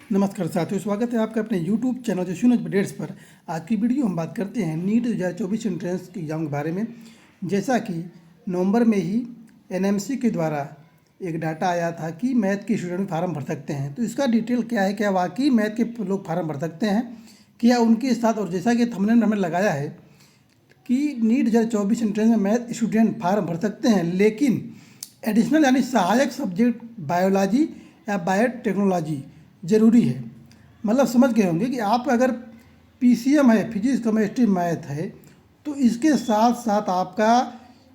नमस्कार साथियों, स्वागत है आपका अपने यूट्यूब चैनल जो न्यूज अपडेट्स पर। आज की वीडियो हम बात करते हैं नीट 2024 एंट्रेंस के एग्ज़ाम के बारे में। जैसा कि नवंबर में ही एनएमसी के द्वारा एक डाटा आया था कि मैथ के स्टूडेंट फार्म भर सकते हैं, तो इसका डिटेल क्या है, क्या वाकई मैथ के लोग फार्म भर सकते हैं क्या उनके साथ। और जैसा कि थंबनेल में हमने लगाया है कि नीट 2024 एंट्रेंस में मैथ स्टूडेंट फार्म भर सकते हैं, लेकिन एडिशनल यानी सहायक सब्जेक्ट बायोलॉजी या बायोटेक्नोलॉजी ज़रूरी है। मतलब समझ गए होंगे कि आप अगर पीसीएम है, फिजिक्स केमिस्ट्री मैथ है, तो इसके साथ साथ आपका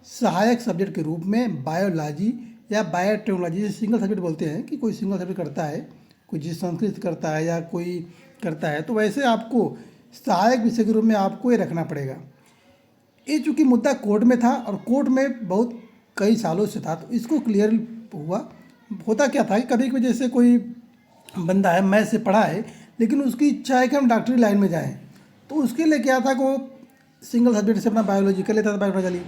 सहायक सब्जेक्ट के रूप में बायोलॉजी या बायोटेक्नोलॉजी, जैसे सिंगल सब्जेक्ट बोलते हैं कि कोई सिंगल सब्जेक्ट करता है, कोई जिस संस्कृत करता है या कोई करता है, तो वैसे आपको सहायक विषय के रूप में आपको ये रखना पड़ेगा। ये चूँकि मुद्दा कोर्ट में था और कोर्ट में बहुत कई सालों से था, तो इसको क्लियर हुआ। होता क्या था कि कभी कभी जैसे कोई बंदा है, मैथ से पढ़ा है, लेकिन उसकी इच्छा है कि हम डॉक्टरी लाइन में जाएं, तो उसके लिए क्या था कि वो सिंगल सब्जेक्ट से अपना बायोलॉजी कर लेता था, बायोलॉजी,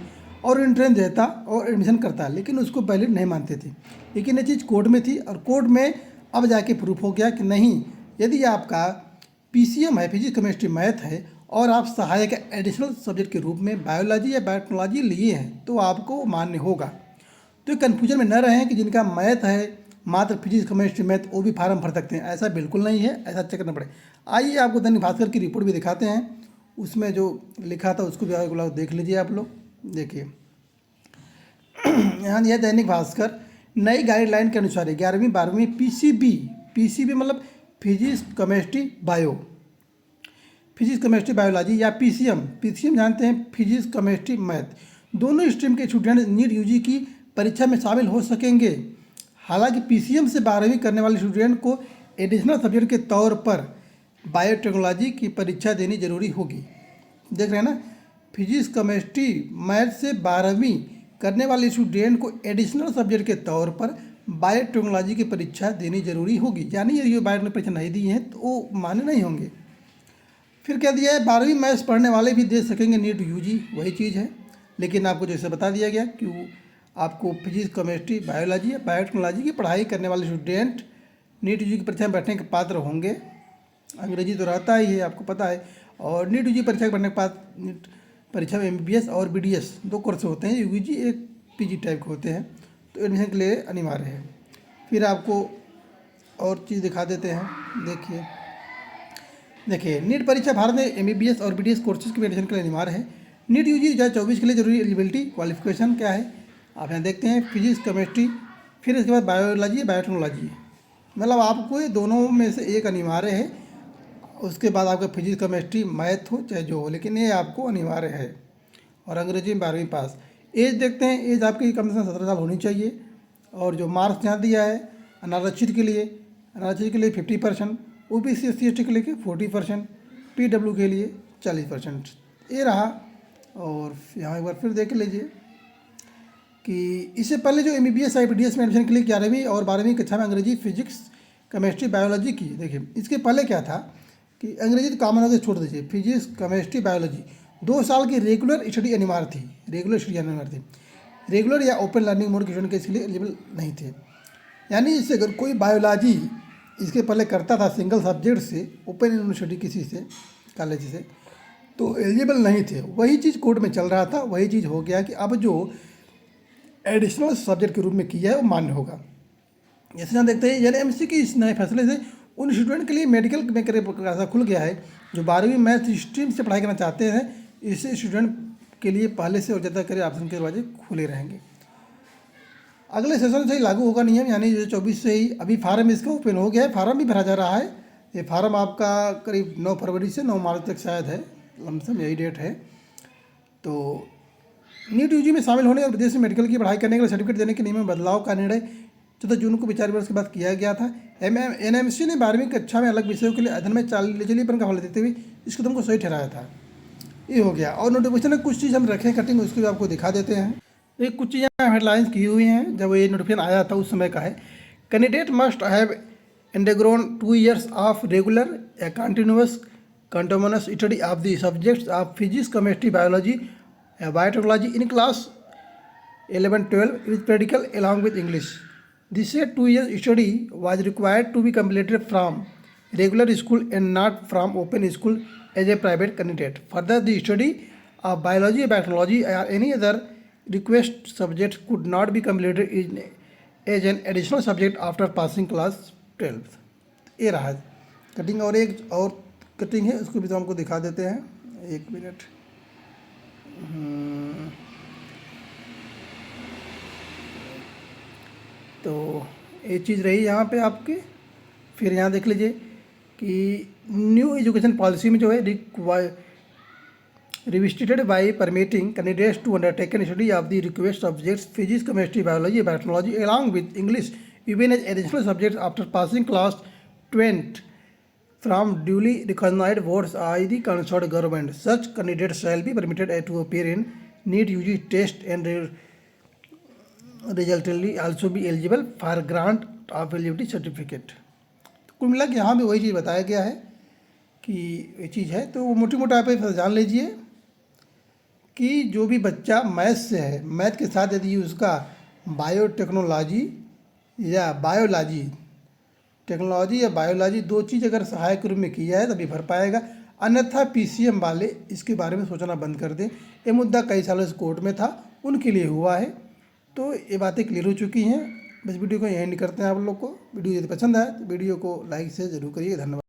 और एंट्रेंस देता और एडमिशन करता, लेकिन उसको पहले नहीं मानते थे। लेकिन ये चीज़ कोर्ट में थी और कोर्ट में अब जाके प्रूफ हो गया कि नहीं, यदि आपका पीसीएम है, फिजिक्स केमिस्ट्री मैथ है, और आप सहायक एडिशनल सब्जेक्ट के रूप में बायोलॉजी या बायोटेक्नोलॉजी लिए हैं, तो आपको मान्य होगा। तो कन्फ्यूजन में न रहें कि जिनका मैथ है, मात्र फिजिक्स केमिस्ट्री मैथ, वो भी फार्म भर सकते हैं। ऐसा बिल्कुल नहीं है, ऐसा चेक करना पड़े। आइए आपको दैनिक भास्कर की रिपोर्ट भी दिखाते हैं, उसमें जो लिखा था उसको भी आप लोग देख लीजिए। आप लोग देखिए यहाँ यह दैनिक भास्कर नई गाइडलाइन के अनुसार 11वीं 12वीं पीसीबी मतलब physics chemistry physics chemistry biology या पीसीएम जानते हैं, फिजिक्स केमिस्ट्री मैथ, दोनों स्ट्रीम के स्टूडेंट नीट यूजी की परीक्षा में शामिल हो सकेंगे। हालांकि पीसीएम से 12वीं करने वाले स्टूडेंट को एडिशनल सब्जेक्ट के तौर पर बायोटेक्नोलॉजी की परीक्षा देनी जरूरी होगी। देख रहे हैं ना, फिजिक्स केमिस्ट्री मैथ से 12वीं करने वाले स्टूडेंट को एडिशनल सब्जेक्ट के तौर पर बायोटेक्नोलॉजी की परीक्षा देनी जरूरी होगी। यानी यदि बायो परीक्षा नहीं दी है तो वो मान्य नहीं होंगे। फिर क्या दिया है, 12वीं मैथ्स पढ़ने वाले भी दे सकेंगे नीट यूजी, वही चीज़ है। लेकिन आपको जैसे बता दिया गया कि आपको फिजिक्स केमिस्ट्री बायोलॉजी या बायोटेक्नोलॉजी की पढ़ाई करने वाले स्टूडेंट नीट यूजी की परीक्षा में बैठने के पात्र होंगे। अंग्रेजी तो रहता ही है, आपको पता है। और नीट यूजी परीक्षा के बैठने के बाद नीट परीक्षा में एमबीबीएस और बीडीएस 2 कोर्स होते हैं, यूजी एक पीजी टाइप के होते हैं, तो एडमिशन के लिए अनिवार्य है। फिर आपको और चीज़ दिखा देते हैं। देखिए नीट परीक्षा भारत में एमबीबीएस और बीडीएस कोर्सेज के एडमिशन के लिए अनिवार्य है। नीट यूजी 2024 के लिए जरूरी एलिजिबिलिटी क्वालिफिकेशन क्या है, आप यहाँ देखते हैं, फिजिक्स केमिस्ट्री, फिर इसके बाद बायोलॉजी बायोटेक्नोलॉजी, मतलब आपको ये दोनों में से एक अनिवार्य है। उसके बाद आपका फिजिक्स केमिस्ट्री मैथ हो चाहे जो हो, लेकिन ये आपको अनिवार्य है। और अंग्रेजी में 12वीं पास। एज देखते हैं, एज आपकी कम से कम 17 साल होनी चाहिए। और जो मार्क्स यहाँ दिया है अनारक्षित के लिए 50%, ओबीसी एससी एसटी के लिए 40%, पीडब्ल्यू के लिए 40%, ये रहा। और यहाँ एक बार फिर देख लीजिए कि इससे पहले जो एमबीबीएस आईबीडीएस में एडमिशन के लिए 11वीं और 12वीं कक्षा में अंग्रेजी फिजिक्स केमिस्ट्री बायोलॉजी की, देखिए इसके पहले क्या था कि अंग्रेजी तो कॉमन होकर छोड़ दीजिए, फिजिक्स केमिस्ट्री बायोलॉजी 2 साल की रेगुलर स्टडी अनिवार्य थी। रेगुलर या ओपन लर्निंग मोड के स्टूडेंट के इसके लिए एलिजिबल नहीं थे। यानी इससे अगर कोई बायोलॉजी इसके पहले करता था सिंगल सब्जेक्ट से, ओपन यूनिवर्सिटी किसी से कॉलेज से, तो एलिजिबल नहीं थे। वही चीज़ कोर्ट में चल रहा था, वही चीज़ हो गया कि अब जो एडिशनल सब्जेक्ट के रूप में किया है वो मान्य होगा। जैसे यहाँ देखते हैं एनएमसी के इस नए फैसले से उन स्टूडेंट के लिए मेडिकल में करियर रास्ता खुल गया है जो 12वीं मैथ स्ट्रीम से पढ़ाई करना चाहते हैं। इससे स्टूडेंट के लिए पहले से और ज़्यादा करियर ऑप्शन के दरवाजे खुले रहेंगे। अगले सेशन से ही लागू होगा नियम, यानी 2024 से ही। अभी फार्म इसका ओपन हो गया है, फार्म भी भरा जा रहा है। ये फार्म आपका करीब 9 फरवरी से 9 मार्च तक शायद है, लमसम यही डेट है। तो नीट यूजी में शामिल होने और विदेश में मेडिकल की पढ़ाई करने के लिए सर्टिफिकेट देने के नियम में बदलाव का निर्णय 14 जून को विचार विमर्श के बाद किया गया था। एनएमसी ने 12वीं कक्षा में अलग विषयों के लिए अध्ययन में चालीपन का फल देते हुए इस कदम को सही ठहराया था। ये हो गया। और नोटिफिकेशन में कुछ चीज़ हम रखें कटिंग, उसको भी आपको दिखा देते हैं। एक कुछ चीज़ें हेडलाइंस की हुई हैं, जब ये नोटिफिकेशन आया था उस समय का है। Candidate must have undergone 2 years of regular या continuous study of the subjects of physics chemistry biology biotechnology in class 11-12 with practical along with English. This 2 years study was required to be completed from regular school and not from open school as a private candidate. Further, the study of biology, bacteriology, or any other request subject could not be completed as an additional subject after passing class 12th. ये रहा cutting. और एक और cutting है, उसको भी तो हमको दिखा देते हैं, एक मिनट। तो ये चीज़ रही यहाँ पे आपकी। फिर यहाँ देख लीजिए कि न्यू एजुकेशन पॉलिसी में जो है revisited by permitting candidates to undertaken study of the request subjects physics, chemistry, biology, biotechnology along with English even as additional subjects after passing class 12 from duly recognized boards by the concerned government. Such candidates shall be permitted to appear in NEET UG test and resultantly also be eligible for grant of eligibility certificate. कुल मिला के यहाँ भी वही चीज़ बताया गया है कि ये चीज़ है। तो मोटी मोटा आप जान लीजिए कि जो भी बच्चा मैथ से है, मैथ के साथ यदि उसका बायोटेक्नोलॉजी या बायोलॉजी, टेक्नोलॉजी या बायोलॉजी दो चीज़ अगर सहायक रूप में किया है तभी भर पाएगा, अन्यथा पीसीएम वाले इसके बारे में सोचना बंद कर दें। ये मुद्दा कई सालों से कोर्ट में था, उनके लिए हुआ है। तो ये बातें क्लियर हो चुकी हैं। बस वीडियो को यहीं करते हैं। आप लोग को वीडियो यदि पसंद आए तो वीडियो को लाइक से ज़रूर करिए। धन्यवाद।